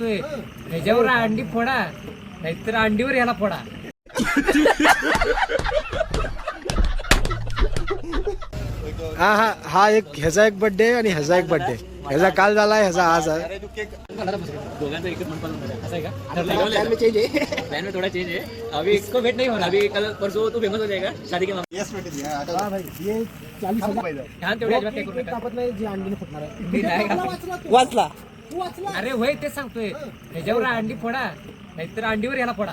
सांगतोय ह्याच्यावर अंडी फोडा नाहीतर अंडीवर ह्याला फोडा. हा हा हा एक ह्याचा एक बर्थडे आणि ह्याचा एक बर्थडे. ह्याचा काल झाला, ह्याचा आज आहे. दोघांचा एकच मनपालन असं आहे का? प्लान में चेंज है, प्लान में थोड़ा चेंज है. अभी इसको वेट नहीं हो रहा. अभी कल परसों तू फेमस हो जाएगा शादी के मामले. हा भाई ये 40,000 ध्यान तेवढ्या अजिबात काही करू नका. तापत नाही जी अंडीने फुटणार आहे. मी नाही का? वाचला. अरे होय तेच सांगतोय ह्याच्यावर अंडी फोडा नाहीतर अंडीवर ह्याला फोडा.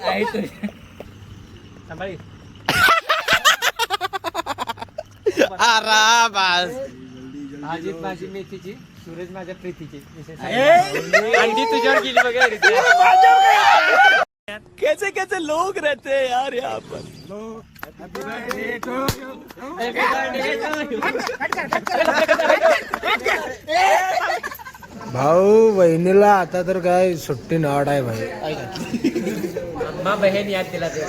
आहे तो. सांभाळी. अजित माझी मेथीची, सूरज माझ्या प्रीतीची. अंडी तुझ्यावर गेली बघा. कैसे कैसे लोग रहते हैं यार यहाँ पर. भाऊ बहिणीला आता तर काय सुट्टी नॉट आहे भाई. अम्मा बहीण याद दिला ते.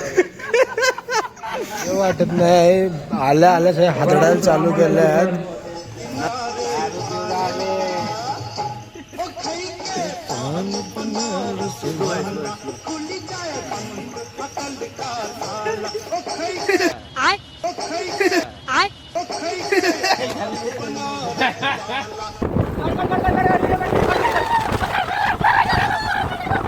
वाटत नाही. आल्या आल्या हातडायला चालू केल्या आहेत. I